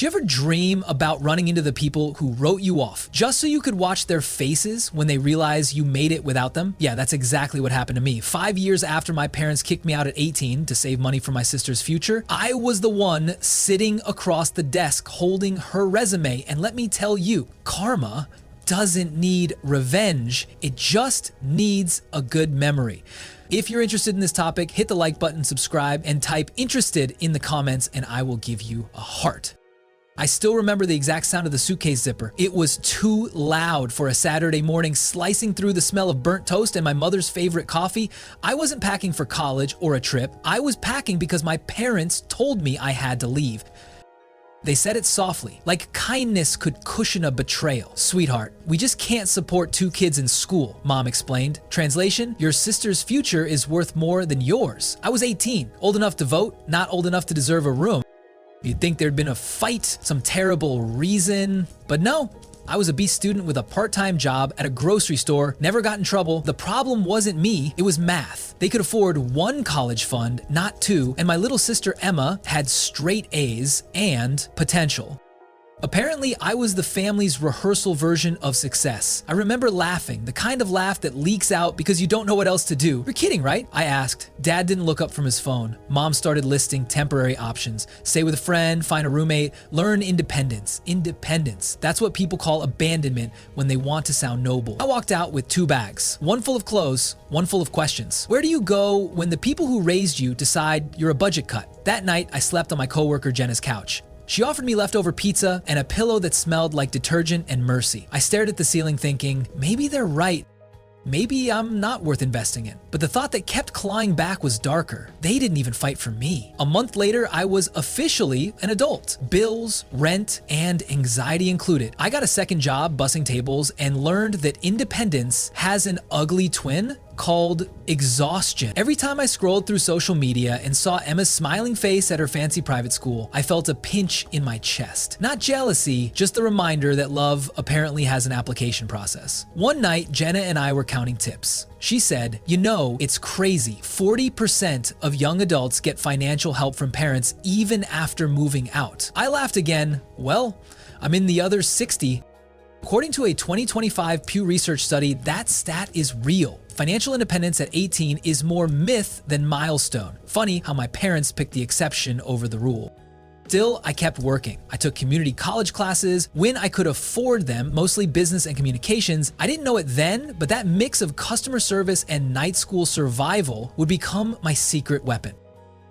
Do you ever dream about running into the people who wrote you off just so you could watch their faces when they realize you made it without them? Yeah, that's exactly what happened to me. 5 years after my parents kicked me out at 18 to save money for my sister's future, I was the one sitting across the desk holding her resume. And let me tell you, karma doesn't need revenge. It just needs a good memory. If you're interested in this topic, hit the like button, subscribe, and type interested in the comments, and I will give you a heart. I still remember the exact sound of the suitcase zipper. It was too loud for a Saturday morning, slicing through the smell of burnt toast and my mother's favorite coffee. I wasn't packing for college or a trip. I was packing because my parents told me I had to leave. They said it softly, like kindness could cushion a betrayal. Sweetheart, we just can't support 2 kids in school, Mom explained. Translation, your sister's future is worth more than yours. I was 18, old enough to vote, not old enough to deserve a room. You'd think there'd been a fight, some terrible reason, but no. I was a B student with a part-time job at a grocery store, never got in trouble. The problem wasn't me, it was math. They could afford 1 college fund, not 2, and my little sister Emma had straight A's and potential. Apparently, I was the family's rehearsal version of success. I remember laughing, the kind of laugh that leaks out because you don't know what else to do. You're kidding, right? I asked. Dad didn't look up from his phone. Mom started listing temporary options. Stay with a friend, find a roommate, learn independence. Independence. That's what people call abandonment when they want to sound noble. I walked out with 2 bags, one full of clothes, one full of questions. Where do you go when the people who raised you decide you're a budget cut? That night, I slept on my coworker Jenna's couch. She offered me leftover pizza and a pillow that smelled like detergent and mercy. I stared at the ceiling thinking, maybe they're right. Maybe I'm not worth investing in. But the thought that kept clawing back was darker. They didn't even fight for me. A month later, I was officially an adult. Bills, rent, and anxiety included. I got a second job bussing tables and learned that independence has an ugly twin called exhaustion. Every time I scrolled through social media and saw Emma's smiling face at her fancy private school, I felt a pinch in my chest. Not jealousy, just the reminder that love apparently has an application process. One night, Jenna and I were counting tips. She said, you know, it's crazy. 40% of young adults get financial help from parents even after moving out. I laughed again. Well, I'm in the other 60. According to a 2025 Pew Research study, that stat is real. Financial independence at 18 is more myth than milestone. Funny how my parents picked the exception over the rule. Still, I kept working. I took community college classes when I could afford them, mostly business and communications. I didn't know it then, but that mix of customer service and night school survival would become my secret weapon.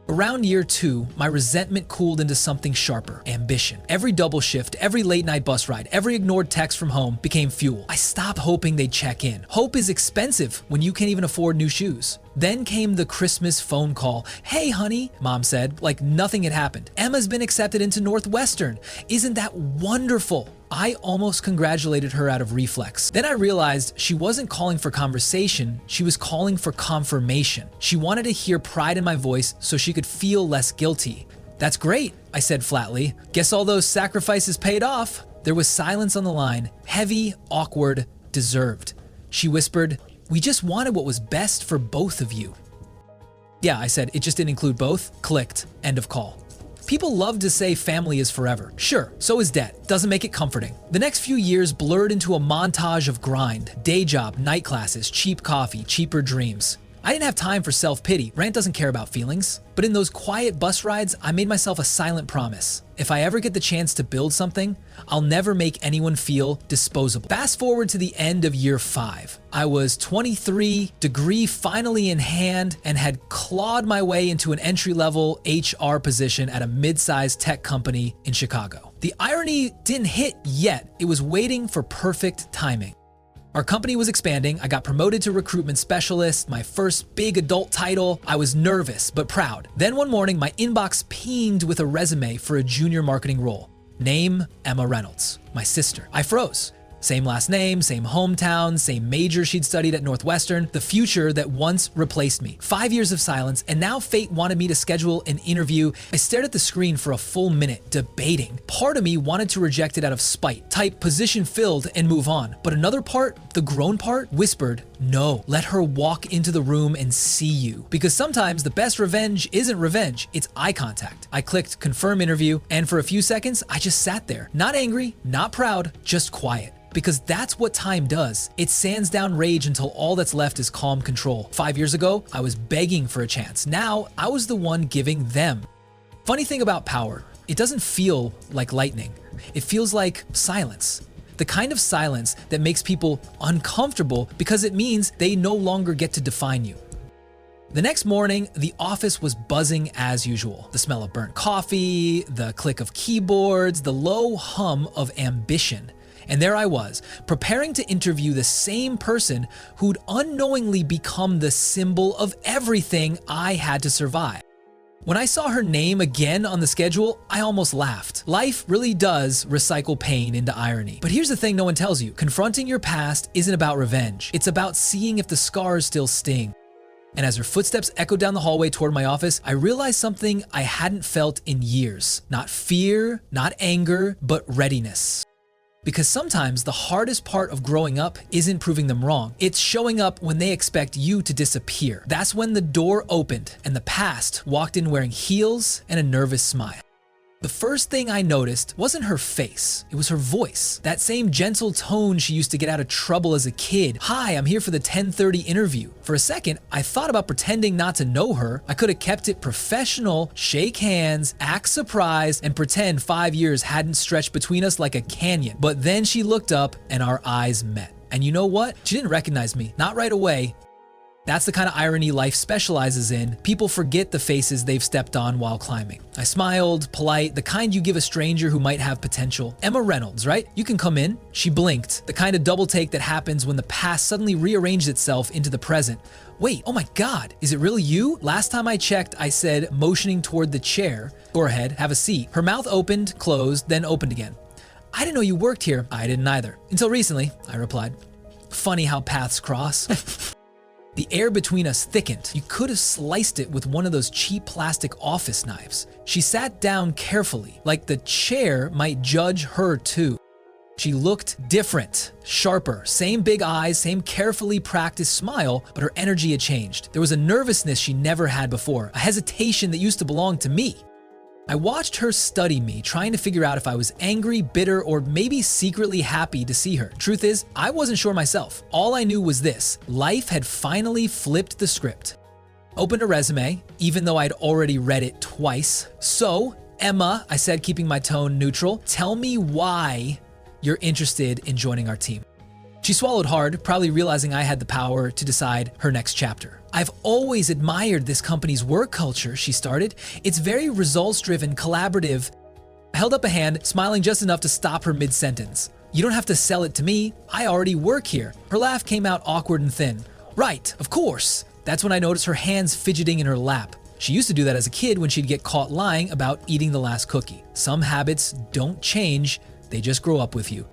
Around year 2, my resentment cooled into something sharper: ambition. Every double shift, every late night bus ride, every ignored text from home became fuel. I stopped hoping they'd check in. Hope is expensive when you can't even afford new shoes. Then came the Christmas phone call. Hey honey, Mom said, like nothing had happened. Emma's been accepted into Northwestern. Isn't that wonderful? I almost congratulated her out of reflex. Then I realized she wasn't calling for conversation, she was calling for confirmation. She wanted to hear pride in my voice so she could feel less guilty. That's great, I said flatly. Guess all those sacrifices paid off. There was silence on the line, heavy, awkward, deserved. She whispered, we just wanted what was best for both of you. Yeah, I said, it just didn't include both. Clicked. End of call. People love to say family is forever. Sure, so is debt. Doesn't make it comforting. The next few years blurred into a montage of grind. Day job, night classes, cheap coffee, cheaper dreams. I didn't have time for self-pity. Rant doesn't care about feelings. But in those quiet bus rides, I made myself a silent promise. If I ever get the chance to build something, I'll never make anyone feel disposable. Fast forward to the end of year 5. I was 23, degree finally in hand, and had clawed my way into an entry-level HR position at a mid-sized tech company in Chicago. The irony didn't hit yet. It was waiting for perfect timing. Our company was expanding. I got promoted to recruitment specialist, my first big adult title. I was nervous but proud. Then one morning, my inbox pinged with a resume for a junior marketing role. Name, Emma Reynolds, my sister. I froze. Same last name, same hometown, same major she'd studied at Northwestern, the future that once replaced me. 5 years of silence, and now fate wanted me to schedule an interview. I stared at the screen for a full minute, debating. Part of me wanted to reject it out of spite, type position filled and move on. But another part, the grown part, whispered, no, let her walk into the room and see you. Because sometimes the best revenge isn't revenge, it's eye contact. I clicked confirm interview, and for a few seconds, I just sat there. Not angry, not proud, just quiet. Because that's what time does. It sands down rage until all that's left is calm control. 5 years ago, I was begging for a chance. Now, I was the one giving them. Funny thing about power, it doesn't feel like lightning. It feels like silence. The kind of silence that makes people uncomfortable because it means they no longer get to define you. The next morning, the office was buzzing as usual. The smell of burnt coffee, the click of keyboards, the low hum of ambition. And there I was, preparing to interview the same person who'd unknowingly become the symbol of everything I had to survive. When I saw her name again on the schedule, I almost laughed. Life really does recycle pain into irony. But here's the thing no one tells you. Confronting your past isn't about revenge. It's about seeing if the scars still sting. And as her footsteps echoed down the hallway toward my office, I realized something I hadn't felt in years. Not fear, not anger, but readiness. Because sometimes the hardest part of growing up isn't proving them wrong. It's showing up when they expect you to disappear. That's when the door opened and the past walked in wearing heels and a nervous smile. The first thing I noticed wasn't her face, it was her voice. That same gentle tone she used to get out of trouble as a kid. Hi, I'm here for the 10:30 interview. For a second, I thought about pretending not to know her. I could have kept it professional, shake hands, act surprised, and pretend 5 years hadn't stretched between us like a canyon. But then she looked up and our eyes met. And you know what? She didn't recognize me, not right away. That's the kind of irony life specializes in. People forget the faces they've stepped on while climbing. I smiled, polite, the kind you give a stranger who might have potential. Emma Reynolds, right? You can come in. She blinked, the kind of double take that happens when the past suddenly rearranged itself into the present. Wait, oh my God, is it really you? Last time I checked, I said, motioning toward the chair. Go ahead, have a seat. Her mouth opened, closed, then opened again. I didn't know you worked here. I didn't either. Until recently, I replied. Funny how paths cross. The air between us thickened. You could have sliced it with one of those cheap plastic office knives. She sat down carefully, like the chair might judge her too. She looked different, sharper, same big eyes, same carefully practiced smile, but her energy had changed. There was a nervousness she never had before, a hesitation that used to belong to me. I watched her study me, trying to figure out if I was angry, bitter, or maybe secretly happy to see her. Truth is, I wasn't sure myself. All I knew was this: life had finally flipped the script. Opened a resume, even though I'd already read it twice. So, Emma, I said, keeping my tone neutral, tell me why you're interested in joining our team. She swallowed hard, probably realizing I had the power to decide her next chapter. I've always admired this company's work culture, she started. It's very results-driven, collaborative. I held up a hand, smiling just enough to stop her mid-sentence. You don't have to sell it to me. I already work here. Her laugh came out awkward and thin. Right, of course. That's when I noticed her hands fidgeting in her lap. She used to do that as a kid when she'd get caught lying about eating the last cookie. Some habits don't change, they just grow up with you.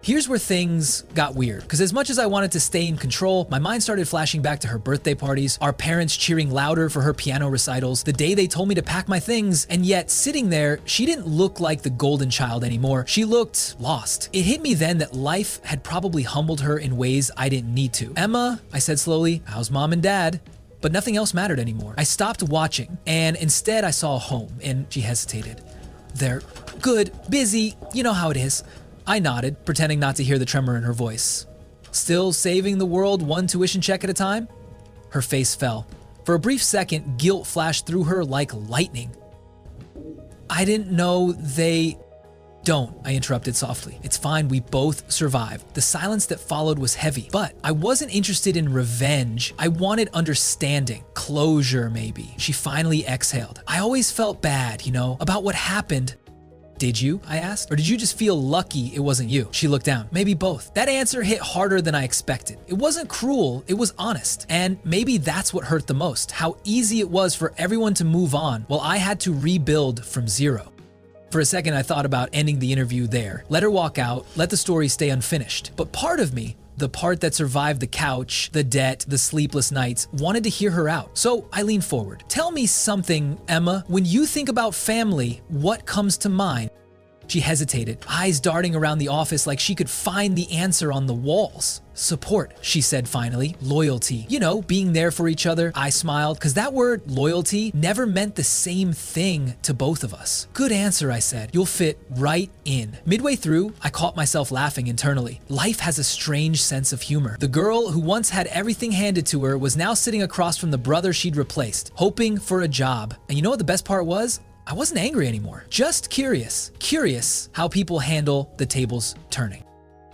Here's where things got weird, because as much as I wanted to stay in control, my mind started flashing back to her birthday parties, our parents cheering louder for her piano recitals, the day they told me to pack my things, and yet sitting there, she didn't look like the golden child anymore. She looked lost. It hit me then that life had probably humbled her in ways I didn't need to. Emma, I said slowly, how's mom and dad? But nothing else mattered anymore. I stopped watching, and instead I saw a home, and she hesitated. They're good, busy, you know how it is. I nodded, pretending not to hear the tremor in her voice. Still saving the world one tuition check at a time? Her face fell. For a brief second, guilt flashed through her like lightning. I didn't know they... Don't, I interrupted softly. It's fine, we both survived. The silence that followed was heavy, but I wasn't interested in revenge. I wanted understanding, closure maybe. She finally exhaled. I always felt bad, about what happened. Did you? I asked. Or did you just feel lucky it wasn't you? She looked down. Maybe both. That answer hit harder than I expected. It wasn't cruel, it was honest. And maybe that's what hurt the most, how easy it was for everyone to move on while I had to rebuild from zero. For a second, I thought about ending the interview there. Let her walk out, let the story stay unfinished. But part of me, the part that survived the couch, the debt, the sleepless nights, wanted to hear her out. So I leaned forward. Tell me something, Emma. When you think about family, what comes to mind? She hesitated, eyes darting around the office like she could find the answer on the walls. Support, she said finally. Loyalty. You know, being there for each other. I smiled, because that word, loyalty, never meant the same thing to both of us. Good answer, I said. You'll fit right in. Midway through, I caught myself laughing internally. Life has a strange sense of humor. The girl who once had everything handed to her was now sitting across from the brother she'd replaced, hoping for a job. And you know what the best part was? I wasn't angry anymore, just curious. Curious how people handle the tables turning.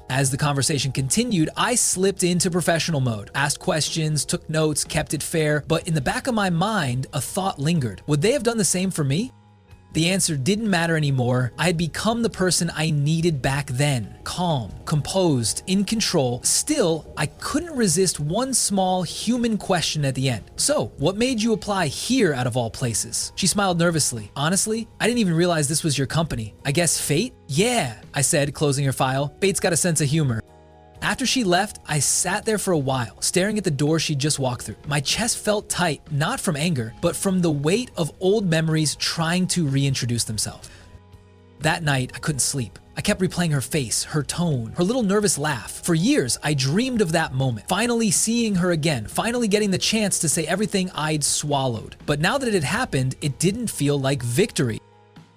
As the conversation continued, I slipped into professional mode, asked questions, took notes, kept it fair, but in the back of my mind, a thought lingered. Would they have done the same for me? The answer didn't matter anymore. I had become the person I needed back then. Calm, composed, in control. Still, I couldn't resist one small human question at the end. So, what made you apply here out of all places? She smiled nervously. Honestly, I didn't even realize this was your company. I guess fate? Yeah, I said, closing her file. Fate's got a sense of humor. After she left, I sat there for a while, staring at the door she'd just walked through. My chest felt tight, not from anger, but from the weight of old memories trying to reintroduce themselves. That night, I couldn't sleep. I kept replaying her face, her tone, her little nervous laugh. For years, I dreamed of that moment, finally seeing her again, finally getting the chance to say everything I'd swallowed. But now that it had happened, it didn't feel like victory.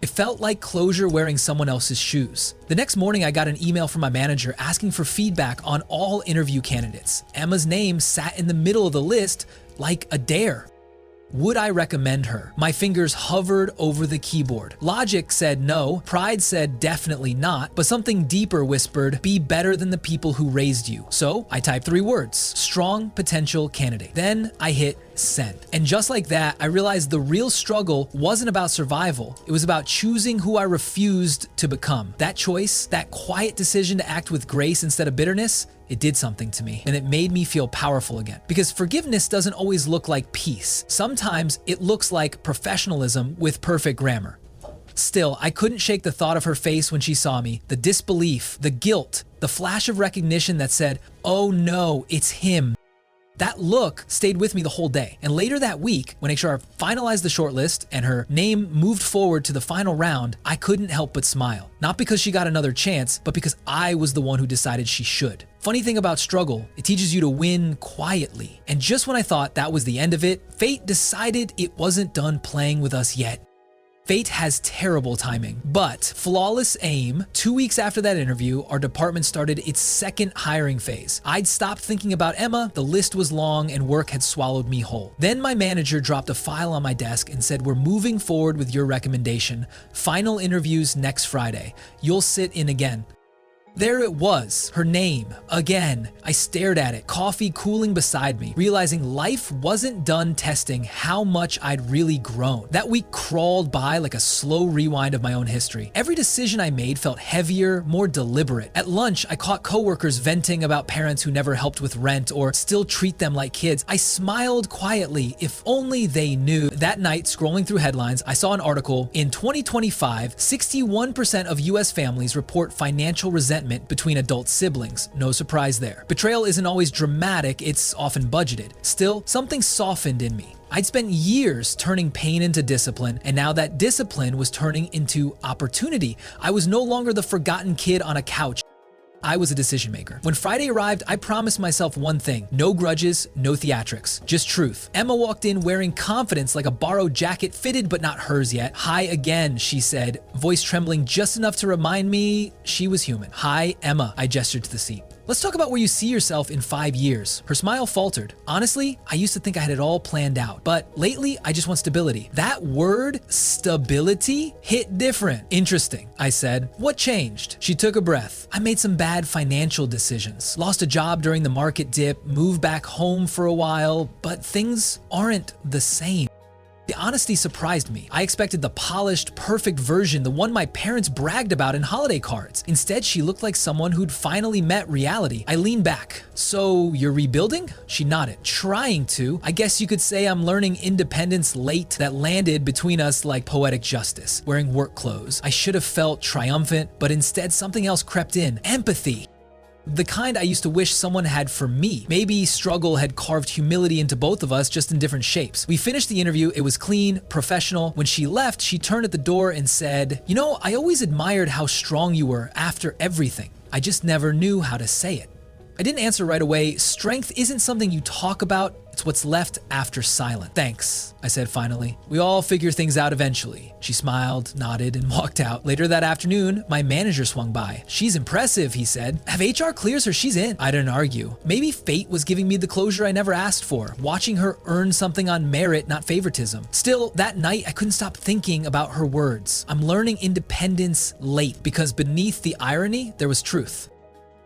It felt like closure wearing someone else's shoes. The next morning, I got an email from my manager asking for feedback on all interview candidates. Emma's name sat in the middle of the list like a dare. Would I recommend her? My fingers hovered over the keyboard. Logic said no, pride said definitely not, but something deeper whispered, be better than the people who raised you. So I typed 3 words, strong potential candidate. Then I hit send. And just like that, I realized the real struggle wasn't about survival. It was about choosing who I refused to become. That choice, that quiet decision to act with grace instead of bitterness, it did something to me, and it made me feel powerful again. Because forgiveness doesn't always look like peace. Sometimes it looks like professionalism with perfect grammar. Still, I couldn't shake the thought of her face when she saw me, the disbelief, the guilt, the flash of recognition that said, oh no, it's him. That look stayed with me the whole day. And later that week, when HR finalized the shortlist and her name moved forward to the final round, I couldn't help but smile. Not because she got another chance, but because I was the one who decided she should. Funny thing about struggle, it teaches you to win quietly. And just when I thought that was the end of it, fate decided it wasn't done playing with us yet. Fate has terrible timing, but flawless aim. 2 weeks after that interview, our department started its second hiring phase. I'd stopped thinking about Emma, the list was long, and work had swallowed me whole. Then my manager dropped a file on my desk and said, we're moving forward with your recommendation. Final interviews next Friday. You'll sit in again. There it was, her name, again. I stared at it, coffee cooling beside me, realizing life wasn't done testing how much I'd really grown. That week crawled by like a slow rewind of my own history. Every decision I made felt heavier, more deliberate. At lunch, I caught coworkers venting about parents who never helped with rent or still treat them like kids. I smiled quietly, if only they knew. That night, scrolling through headlines, I saw an article, in 2025, 61% of US families report financial resentment between adult siblings. No surprise there. Betrayal isn't always dramatic, it's often budgeted. Still, something softened in me. I'd spent years turning pain into discipline, and now that discipline was turning into opportunity. I was no longer the forgotten kid on a couch. I was a decision maker. When Friday arrived, I promised myself one thing: no grudges, no theatrics, just truth. Emma walked in wearing confidence like a borrowed jacket, fitted but not hers yet. Hi again, she said, voice trembling just enough to remind me she was human. Hi, Emma, I gestured to the seat. Let's talk about where you see yourself in 5 years. Her smile faltered. Honestly, I used to think I had it all planned out, but lately I just want stability. That word, stability, hit different. Interesting, I said. What changed? She took a breath. I made some bad financial decisions. Lost a job during the market dip, moved back home for a while, but things aren't the same. The honesty surprised me. I expected the polished, perfect version, the one my parents bragged about in holiday cards. Instead, she looked like someone who'd finally met reality. I leaned back. "So, you're rebuilding?" She nodded. "Trying to. I guess you could say I'm learning independence late that landed between us like poetic justice. Wearing work clothes. I should have felt triumphant, but instead something else crept in. Empathy. The kind I used to wish someone had for me. Maybe struggle had carved humility into both of us, just in different shapes. We finished the interview. It was clean, professional. When she left, she turned at the door and said, "You know, I always admired how strong you were after everything. I just never knew how to say it." I didn't answer right away. Strength isn't something you talk about. It's what's left after silence. "Thanks," I said finally. "We all figure things out eventually." She smiled, nodded, and walked out. Later that afternoon, my manager swung by. "She's impressive," he said. "Have HR clears her, she's in." I didn't argue. Maybe fate was giving me the closure I never asked for, watching her earn something on merit, not favoritism. Still, that night, I couldn't stop thinking about her words. I'm learning independence late, because beneath the irony, there was truth.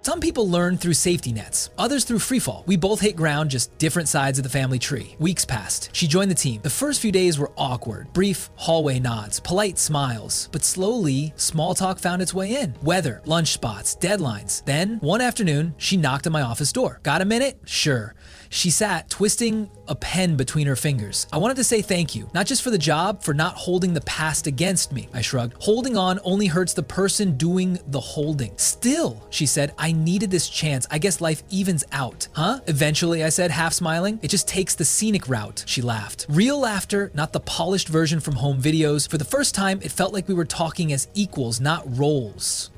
Some people learn through safety nets, others through freefall. We both hit ground, just different sides of the family tree. Weeks passed. She joined the team. The first few days were awkward. Brief hallway nods, polite smiles. But slowly, small talk found its way in. Weather, lunch spots, deadlines. Then, one afternoon, she knocked on my office door. "Got a minute?" "Sure." She sat, twisting a pen between her fingers. "I wanted to say thank you, not just for the job, for not holding the past against me." I shrugged. "Holding on only hurts the person doing the holding." "Still," she said, "I needed this chance. I guess life evens out." "Huh?" "Eventually," I said, half smiling. "It just takes the scenic route." She laughed. Real laughter, not the polished version from home videos. For the first time, it felt like we were talking as equals, not roles.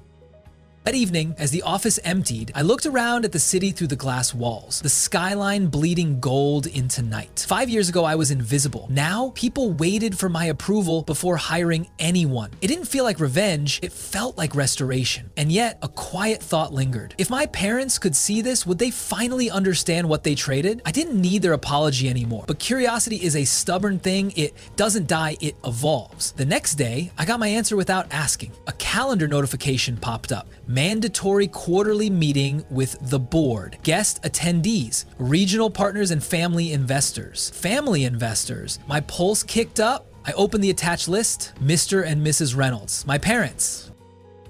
That evening, as the office emptied, I looked around at the city through the glass walls, the skyline bleeding gold into night. 5 years ago, I was invisible. Now, people waited for my approval before hiring anyone. It didn't feel like revenge, it felt like restoration. And yet, a quiet thought lingered. If my parents could see this, would they finally understand what they traded? I didn't need their apology anymore, but curiosity is a stubborn thing. It doesn't die, it evolves. The next day, I got my answer without asking. A calendar notification popped up. Mandatory quarterly meeting with the board, guest attendees, regional partners, and family investors. Family investors. My pulse kicked up. I opened the attached list. Mr. and Mrs. Reynolds, my parents.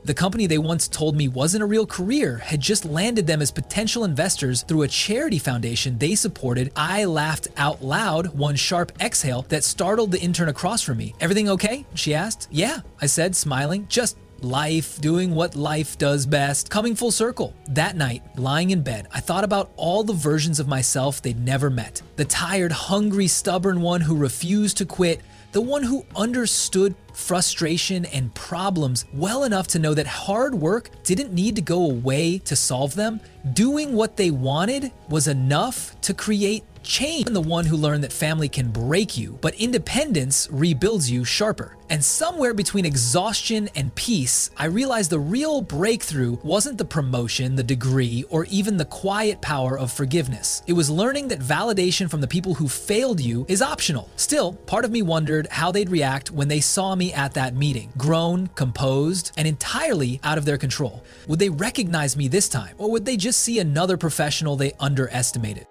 The company they once told me wasn't a real career had just landed them as potential investors through a charity foundation they supported. I laughed out loud, one sharp exhale that startled the intern across from me. "Everything okay?" she asked. "Yeah," I said, smiling. "Just life, doing what life does best, coming full circle." That night, lying in bed, I thought about all the versions of myself they'd never met. The tired, hungry, stubborn one who refused to quit, the one who understood frustration and problems well enough to know that hard work didn't need to go away to solve them. Doing what they wanted was enough to create change. And the one who learned that family can break you, but independence rebuilds you sharper. And somewhere between exhaustion and peace, I realized the real breakthrough wasn't the promotion, the degree, or even the quiet power of forgiveness. It was learning that validation from the people who failed you is optional. Still, part of me wondered how they'd react when they saw me at that meeting, grown, composed, and entirely out of their control. Would they recognize me this time, or would they just see another professional they underestimated?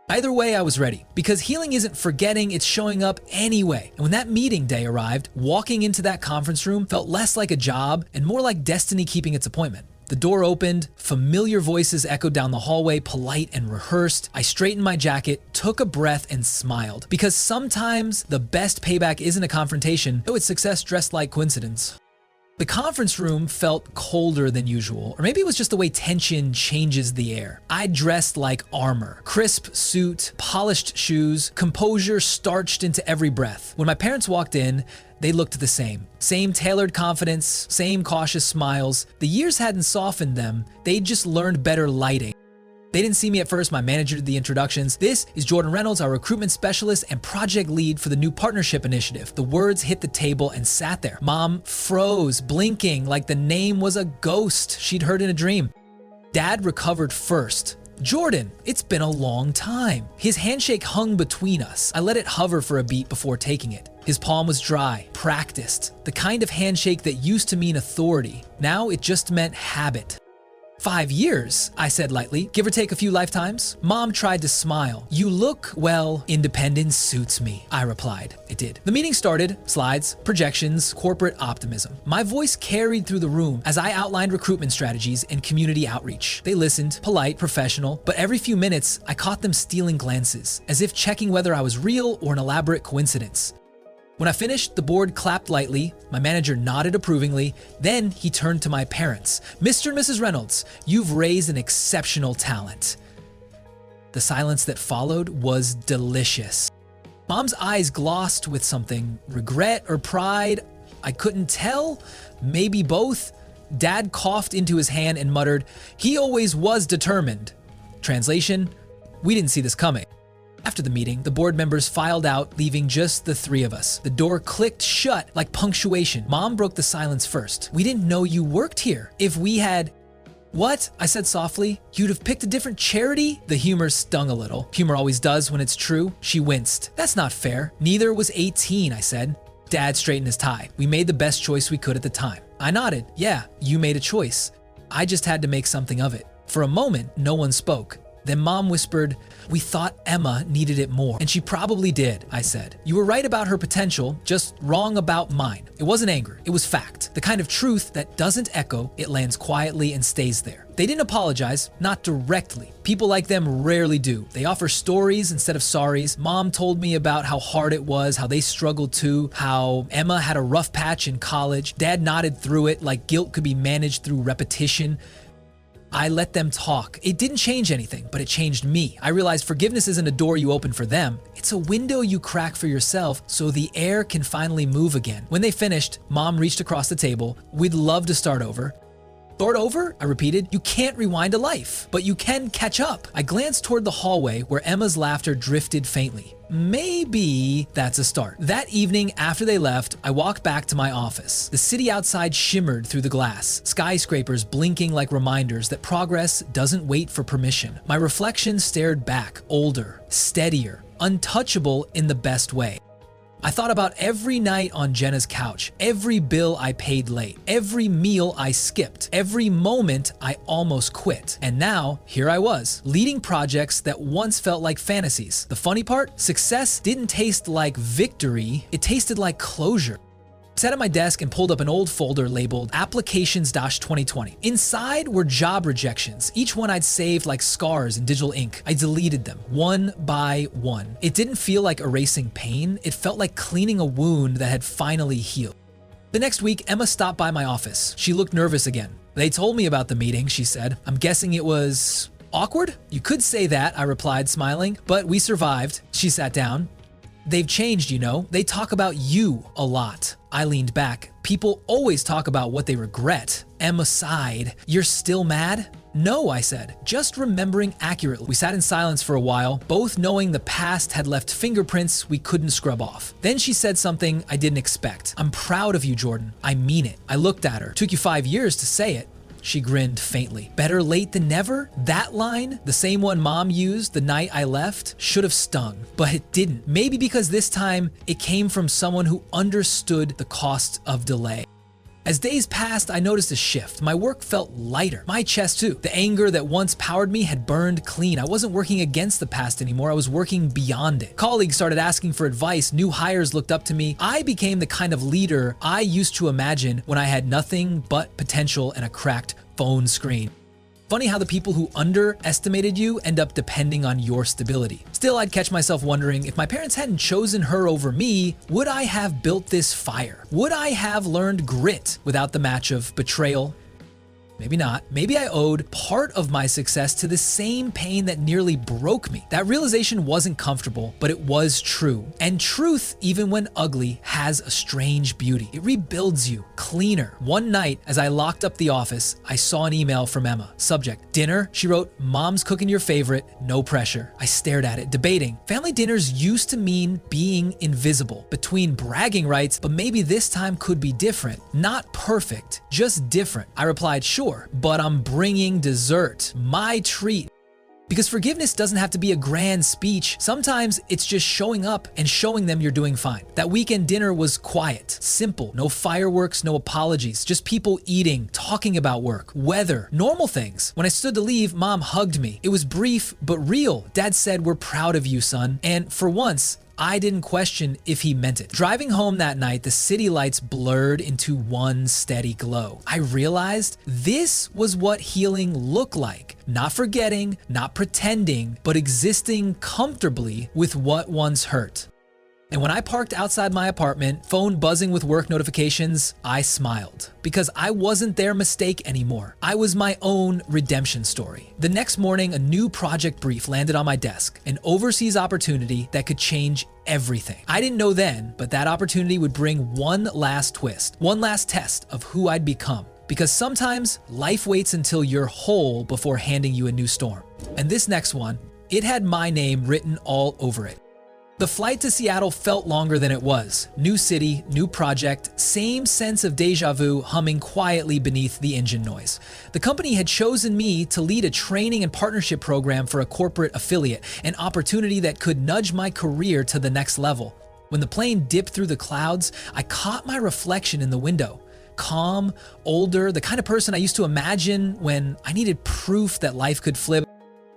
Either way, I was ready, because healing isn't forgetting, it's showing up anyway. And when that meeting day arrived, walking into that conference room felt less like a job and more like destiny keeping its appointment. The door opened, familiar voices echoed down the hallway, polite and rehearsed. I straightened my jacket, took a breath, and smiled. Because sometimes the best payback isn't a confrontation, though it's success dressed like coincidence. The conference room felt colder than usual, or maybe it was just the way tension changes the air. I dressed like armor. Crisp suit, polished shoes, composure starched into every breath. When my parents walked in, they looked the same. Same tailored confidence, same cautious smiles. The years hadn't softened them, they'd just learned better lighting. They didn't see me at first, my manager did the introductions. "This is Jordan Reynolds, our recruitment specialist and project lead for the new partnership initiative." The words hit the table and sat there. Mom froze, blinking like the name was a ghost she'd heard in a dream. Dad recovered first. "Jordan, it's been a long time." His handshake hung between us. I let it hover for a beat before taking it. His palm was dry, practiced, the kind of handshake that used to mean authority. Now it just meant habit. 5 years, I said lightly, give or take a few lifetimes. Mom tried to smile. You look, well, independence suits me, I replied. It did. The meeting started, slides, projections, corporate optimism. My voice carried through the room as I outlined recruitment strategies and community outreach. They listened, polite, professional, but every few minutes, I caught them stealing glances, as if checking whether I was real or an elaborate coincidence. When I finished, the board clapped lightly, my manager nodded approvingly, then he turned to my parents. Mr. and Mrs. Reynolds, you've raised an exceptional talent. The silence that followed was delicious. Mom's eyes glossed with something, regret or pride, I couldn't tell, maybe both. Dad coughed into his hand and muttered, he always was determined. Translation, we didn't see this coming. After the meeting, the board members filed out, leaving just the three of us. The door clicked shut like punctuation. Mom broke the silence first. We didn't know you worked here. If we had... What? I said softly. You'd have picked a different charity? The humor stung a little. Humor always does when it's true. She winced. That's not fair. Neither was 18, I said. Dad straightened his tie. We made the best choice we could at the time. I nodded. Yeah, you made a choice. I just had to make something of it. For a moment, no one spoke. Then Mom whispered, we thought Emma needed it more. And she probably did, I said. You were right about her potential, just wrong about mine. It wasn't anger, it was fact. The kind of truth that doesn't echo, it lands quietly and stays there. They didn't apologize, not directly. People like them rarely do. They offer stories instead of sorries. Mom told me about how hard it was, how they struggled too, how Emma had a rough patch in college. Dad nodded through it like guilt could be managed through repetition. I let them talk. It didn't change anything, but it changed me. I realized forgiveness isn't a door you open for them. It's a window you crack for yourself so the air can finally move again. When they finished, Mom reached across the table. We'd love to start over. Start over? I repeated. You can't rewind a life, but you can catch up. I glanced toward the hallway where Emma's laughter drifted faintly. Maybe that's a start. That evening after they left, I walked back to my office. The city outside shimmered through the glass, skyscrapers blinking like reminders that progress doesn't wait for permission. My reflection stared back, older, steadier, untouchable in the best way. I thought about every night on Jenna's couch, every bill I paid late, every meal I skipped, every moment I almost quit. And now, here I was, leading projects that once felt like fantasies. The funny part? Success didn't taste like victory, it tasted like closure. I sat at my desk and pulled up an old folder labeled Applications-2020. Inside were job rejections, each one I'd saved like scars in digital ink. I deleted them, one by one. It didn't feel like erasing pain, it felt like cleaning a wound that had finally healed. The next week, Emma stopped by my office. She looked nervous again. They told me about the meeting, she said. I'm guessing it was awkward? You could say that, I replied, smiling, but we survived. She sat down. They've changed, you know. They talk about you a lot. I leaned back. People always talk about what they regret. Emma sighed. You're still mad? No, I said, just remembering accurately. We sat in silence for a while, both knowing the past had left fingerprints we couldn't scrub off. Then she said something I didn't expect. I'm proud of you, Jordan. I mean it. I looked at her. Took you 5 years to say it. She grinned faintly. Better late than never? That line, the same one Mom used the night I left, should have stung, but it didn't. Maybe because this time it came from someone who understood the cost of delay. As days passed, I noticed a shift. My work felt lighter. My chest too. The anger that once powered me had burned clean. I wasn't working against the past anymore. I was working beyond it. Colleagues started asking for advice. New hires looked up to me. I became the kind of leader I used to imagine when I had nothing but potential and a cracked phone screen. Funny how the people who underestimated you end up depending on your stability. Still, I'd catch myself wondering, if my parents hadn't chosen her over me, would I have built this fire? Would I have learned grit without the match of betrayal? Maybe not. Maybe I owed part of my success to the same pain that nearly broke me. That realization wasn't comfortable, but it was true. And truth, even when ugly, has a strange beauty. It rebuilds you, cleaner. One night, as I locked up the office, I saw an email from Emma. Subject, dinner. She wrote, Mom's cooking your favorite, no pressure. I stared at it, debating. Family dinners used to mean being invisible, between bragging rights, but maybe this time could be different. Not perfect, just different. I replied, sure, but I'm bringing dessert, my treat. Because forgiveness doesn't have to be a grand speech. Sometimes it's just showing up and showing them you're doing fine. That weekend dinner was quiet, simple, no fireworks, no apologies, just people eating, talking about work, weather, normal things. When I stood to leave, Mom hugged me. It was brief, but real. Dad said, "We're proud of you, son." And for once, I didn't question if he meant it. Driving home that night, the city lights blurred into one steady glow. I realized this was what healing looked like. Not forgetting, not pretending, but existing comfortably with what once hurt. And when I parked outside my apartment, phone buzzing with work notifications, I smiled. Because I wasn't their mistake anymore. I was my own redemption story. The next morning, a new project brief landed on my desk, an overseas opportunity that could change everything. I didn't know then, but that opportunity would bring one last twist, one last test of who I'd become. Because sometimes life waits until you're whole before handing you a new storm. And this next one, it had my name written all over it. The flight to Seattle felt longer than it was. New city, new project, same sense of deja vu humming quietly beneath the engine noise. The company had chosen me to lead a training and partnership program for a corporate affiliate, an opportunity that could nudge my career to the next level. When the plane dipped through the clouds, I caught my reflection in the window. Calm, older, the kind of person I used to imagine when I needed proof that life could flip.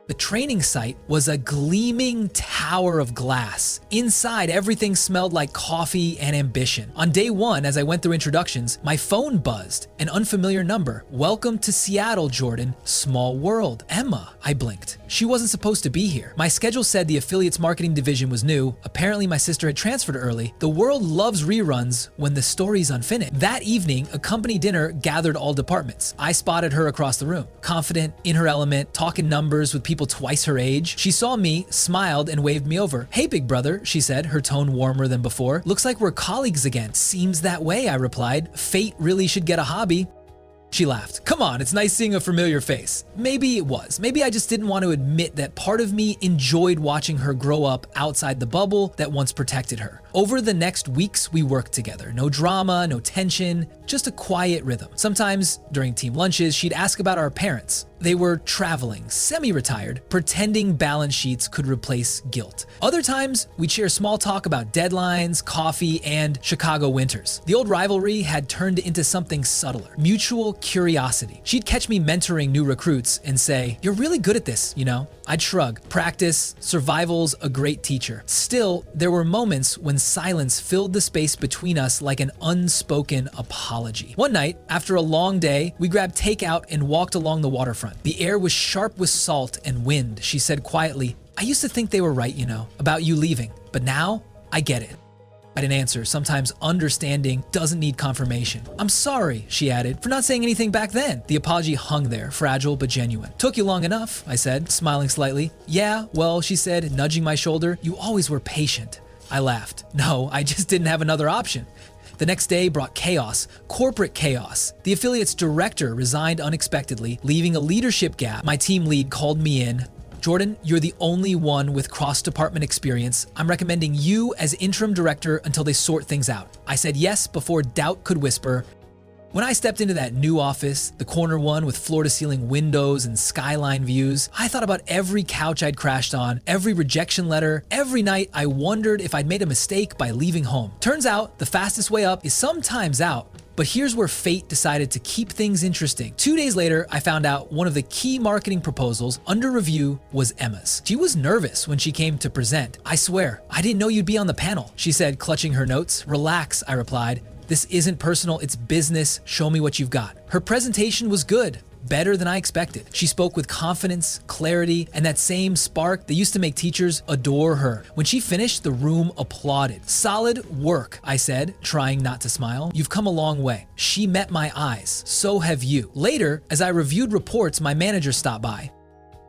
The training site was a gleaming tower of glass. Inside, everything smelled like coffee and ambition. On day one, as I went through introductions, my phone buzzed. An unfamiliar number. "Welcome to Seattle, Jordan. Small world. Emma." I blinked. She wasn't supposed to be here. My schedule said the affiliate's marketing division was new. Apparently, my sister had transferred early. The world loves reruns when the story's unfinished. That evening, a company dinner gathered all departments. I spotted her across the room. Confident, in her element, talking numbers with people twice her age. She saw me, smiled, and waved me over. "Hey, big brother," she said, her tone warmer than before. "Looks like we're colleagues again." "Seems that way," I replied. "Fate really should get a hobby." She laughed. "Come on, it's nice seeing a familiar face." Maybe it was. Maybe I just didn't want to admit that part of me enjoyed watching her grow up outside the bubble that once protected her. Over the next weeks, we worked together. No drama, no tension, just a quiet rhythm. Sometimes, during team lunches, she'd ask about our parents. They were traveling, semi-retired, pretending balance sheets could replace guilt. Other times, we'd share small talk about deadlines, coffee, and Chicago winters. The old rivalry had turned into something subtler, mutual curiosity. She'd catch me mentoring new recruits and say, "You're really good at this, you know?" I'd shrug. Practice, survival's a great teacher. Still, there were moments when silence filled the space between us like an unspoken apology. One night, after a long day, we grabbed takeout and walked along the waterfront. The air was sharp with salt and wind. She said quietly, "I used to think they were right, you know, about you leaving, but now I get it." I didn't answer. Sometimes understanding doesn't need confirmation. "I'm sorry," she added, "for not saying anything back then." The apology hung there, fragile but genuine. "Took you long enough," I said, smiling slightly. "Yeah, well," she said, nudging my shoulder, "you always were patient." I laughed. "No, I just didn't have another option." The next day brought chaos, corporate chaos. The affiliate's director resigned unexpectedly, leaving a leadership gap. My team lead called me in. "Jordan, you're the only one with cross-department experience. I'm recommending you as interim director until they sort things out." I said yes before doubt could whisper. When I stepped into that new office, the corner one with floor-to-ceiling windows and skyline views, I thought about every couch I'd crashed on, every rejection letter. Every night, I wondered if I'd made a mistake by leaving home. Turns out, the fastest way up is sometimes out. But here's where fate decided to keep things interesting. 2 days later, I found out one of the key marketing proposals under review was Emma's. She was nervous when she came to present. "I swear, I didn't know you'd be on the panel," she said, clutching her notes. "Relax," I replied. "This isn't personal, it's business. Show me what you've got." Her presentation was good. Better than I expected. She spoke with confidence, clarity, and that same spark that used to make teachers adore her. When she finished, the room applauded. "Solid work," I said, trying not to smile. "You've come a long way." She met my eyes. "So have you." Later, as I reviewed reports, my manager stopped by.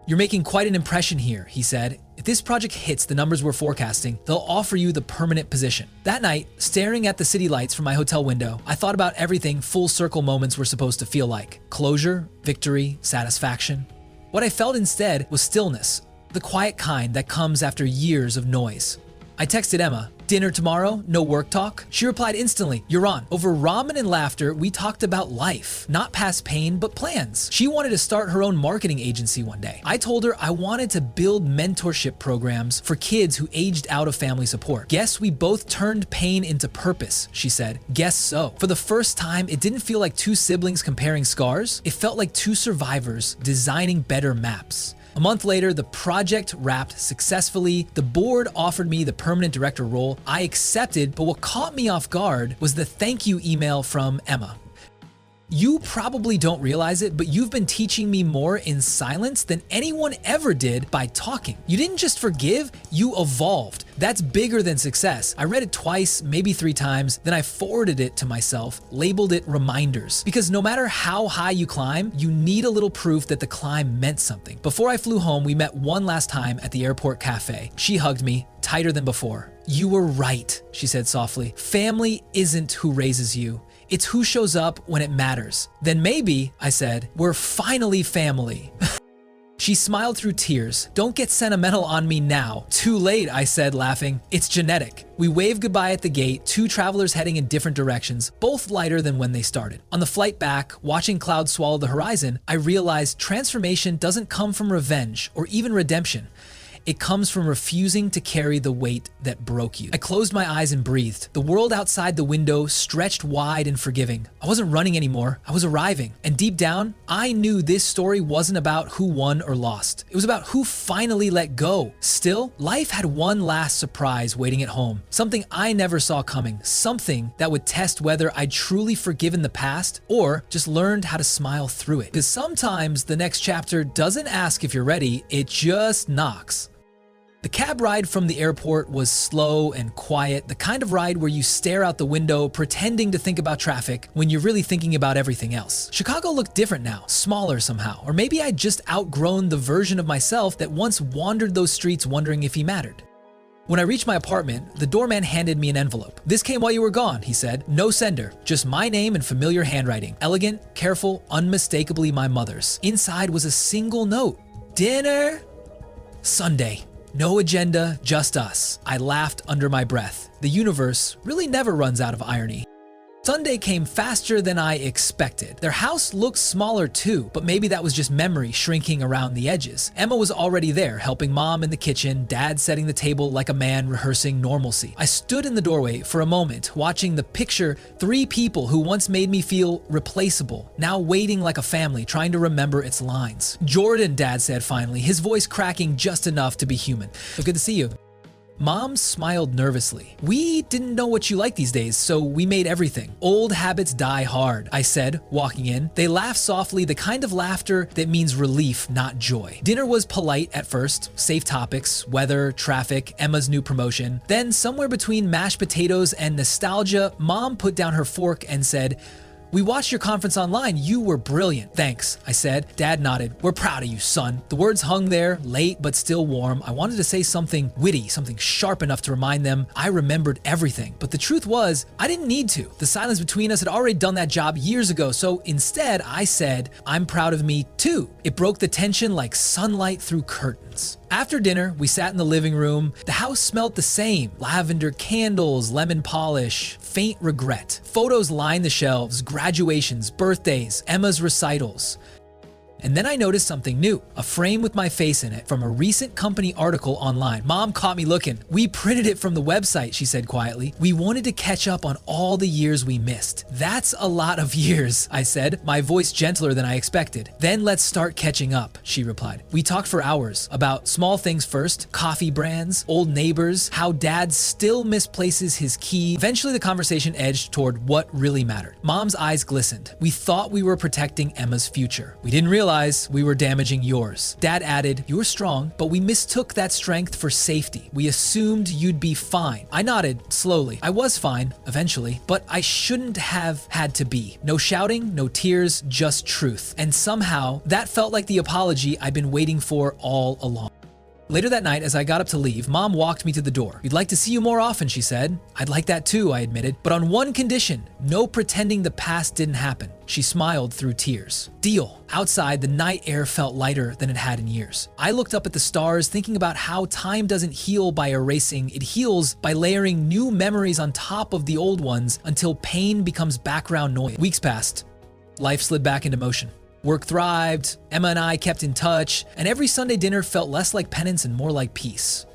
"You're making quite an impression here," he said. "If this project hits the numbers we're forecasting, they'll offer you the permanent position." That night, staring at the city lights from my hotel window, I thought about everything full circle moments were supposed to feel like. Closure, victory, satisfaction. What I felt instead was stillness, the quiet kind that comes after years of noise. I texted Emma, Dinner tomorrow? No work talk? She replied instantly, "You're on." Over ramen and laughter, we talked about life. Not past pain, but plans. She wanted to start her own marketing agency one day. I told her I wanted to build mentorship programs for kids who aged out of family support. "Guess we both turned pain into purpose," she said. Guess so. For the first time, it didn't feel like two siblings comparing scars. It felt like two survivors designing better maps. A month later, the project wrapped successfully. The board offered me the permanent director role. I accepted, but what caught me off guard was the thank you email from Emma. "You probably don't realize it, but you've been teaching me more in silence than anyone ever did by talking. You didn't just forgive, you evolved. That's bigger than success." I read it twice, maybe 3 times, then I forwarded it to myself, labeled it reminders. Because no matter how high you climb, you need a little proof that the climb meant something. Before I flew home, we met one last time at the airport cafe. She hugged me, tighter than before. "You were right," she said softly. "Family isn't who raises you. It's who shows up when it matters." "Then maybe," I said, "we're finally family." She smiled through tears. "Don't get sentimental on me now." "Too late," I said, laughing. "It's genetic." We waved goodbye at the gate, 2 travelers heading in different directions, both lighter than when they started. On the flight back, watching clouds swallow the horizon, I realized transformation doesn't come from revenge or even redemption. It comes from refusing to carry the weight that broke you. I closed my eyes and breathed. The world outside the window stretched wide and forgiving. I wasn't running anymore. I was arriving. And deep down, I knew this story wasn't about who won or lost. It was about who finally let go. Still, life had one last surprise waiting at home. Something I never saw coming. Something that would test whether I'd truly forgiven the past or just learned how to smile through it. Because sometimes the next chapter doesn't ask if you're ready, it just knocks. The cab ride from the airport was slow and quiet, the kind of ride where you stare out the window pretending to think about traffic when you're really thinking about everything else. Chicago looked different now, smaller somehow, or maybe I'd just outgrown the version of myself that once wandered those streets wondering if he mattered. When I reached my apartment, the doorman handed me an envelope. "This came while you were gone," he said. "No sender, just my name and familiar handwriting. Elegant, careful, unmistakably my mother's." Inside was a single note. "Dinner? Sunday. No agenda, just us." I laughed under my breath. The universe really never runs out of irony. Sunday came faster than I expected. Their house looked smaller too, but maybe that was just memory shrinking around the edges. Emma was already there, helping mom in the kitchen, dad setting the table like a man rehearsing normalcy. I stood in the doorway for a moment, watching the picture 3 people who once made me feel replaceable, now waiting like a family, trying to remember its lines. "Jordan," dad said finally, his voice cracking just enough to be human. "So good to see you." Mom smiled nervously. "We didn't know what you like these days, so we made everything. Old habits die hard," I said, walking in. They laughed softly, the kind of laughter that means relief, not joy. Dinner was polite at first, safe topics, weather, traffic, Emma's new promotion. Then somewhere between mashed potatoes and nostalgia, Mom put down her fork and said, "We watched your conference online. You were brilliant." "Thanks," I said. Dad nodded. "We're proud of you, son." The words hung there, late but still warm. I wanted to say something witty, something sharp enough to remind them I remembered everything. But the truth was, I didn't need to. The silence between us had already done that job years ago, so instead I said, "I'm proud of me too." It broke the tension like sunlight through curtains. After dinner, we sat in the living room. The house smelled the same. Lavender candles, lemon polish, faint regret. Photos lined the shelves, graduations, birthdays, Emma's recitals. And then I noticed something new, a frame with my face in it from a recent company article online. Mom caught me looking. "We printed it from the website," she said quietly. "We wanted to catch up on all the years we missed." "That's a lot of years," I said, my voice gentler than I expected. "Then let's start catching up," she replied. We talked for hours about small things first, coffee brands, old neighbors, how dad still misplaces his key. Eventually the conversation edged toward what really mattered. Mom's eyes glistened. "We thought we were protecting Emma's future. We didn't realize we were damaging yours." Dad added, "You're strong, but we mistook that strength for safety. We assumed you'd be fine." I nodded slowly. I was fine, eventually, but I shouldn't have had to be. No shouting, no tears, just truth. And somehow, that felt like the apology I'd been waiting for all along. Later that night, as I got up to leave, Mom walked me to the door. "We'd like to see you more often," she said. "I'd like that too," I admitted, "but on one condition, no pretending the past didn't happen." She smiled through tears. Deal. Outside, the night air felt lighter than it had in years. I looked up at the stars, thinking about how time doesn't heal by erasing, it heals by layering new memories on top of the old ones until pain becomes background noise. Weeks passed. Life slid back into motion. Work thrived, Emma and I kept in touch, and every Sunday dinner felt less like penance and more like peace.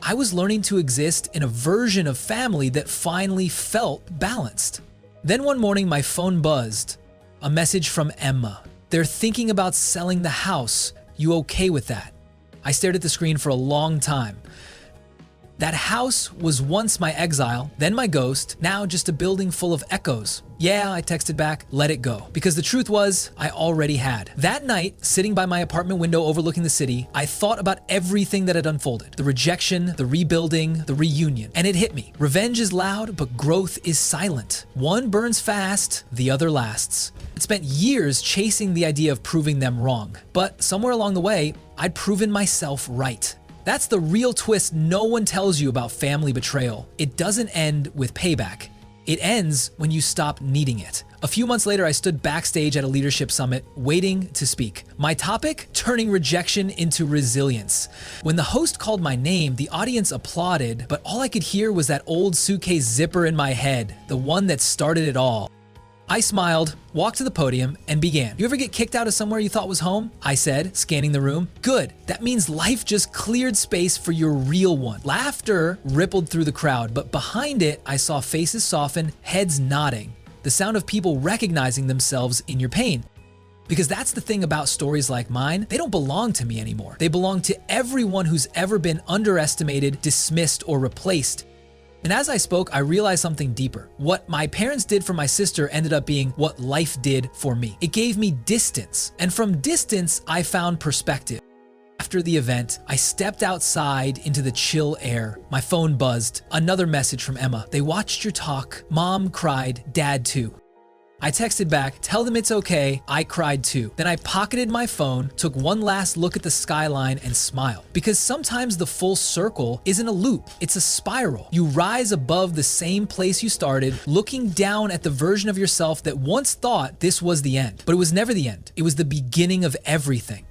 I was learning to exist in a version of family that finally felt balanced. Then one morning my phone buzzed. A message from Emma. "They're thinking about selling the house. You okay with that?" I stared at the screen for a long time. That house was once my exile, then my ghost, now just a building full of echoes. "Yeah," I texted back, "let it go." Because the truth was, I already had. That night, sitting by my apartment window overlooking the city, I thought about everything that had unfolded. The rejection, the rebuilding, the reunion. And it hit me. Revenge is loud, but growth is silent. One burns fast, the other lasts. I'd spent years chasing the idea of proving them wrong. But somewhere along the way, I'd proven myself right. That's the real twist no one tells you about family betrayal. It doesn't end with payback. It ends when you stop needing it. A few months later, I stood backstage at a leadership summit, waiting to speak. My topic? Turning rejection into resilience. When the host called my name, the audience applauded, but all I could hear was that old suitcase zipper in my head, the one that started it all. I smiled, walked to the podium, and began. "You ever get kicked out of somewhere you thought was home?" I said, scanning the room. "Good. That means life just cleared space for your real one." Laughter rippled through the crowd, but behind it, I saw faces soften, heads nodding. The sound of people recognizing themselves in your pain. Because that's the thing about stories like mine, they don't belong to me anymore. They belong to everyone who's ever been underestimated, dismissed, or replaced. And as I spoke, I realized something deeper. What my parents did for my sister ended up being what life did for me. It gave me distance, and from distance, I found perspective. After the event, I stepped outside into the chill air. My phone buzzed. Another message from Emma. "They watched your talk. Mom cried, Dad too." I texted back, "Tell them it's okay, I cried too." Then I pocketed my phone, took one last look at the skyline, and smiled. Because sometimes the full circle isn't a loop, it's a spiral. You rise above the same place you started, looking down at the version of yourself that once thought this was the end. But it was never the end. It was the beginning of everything.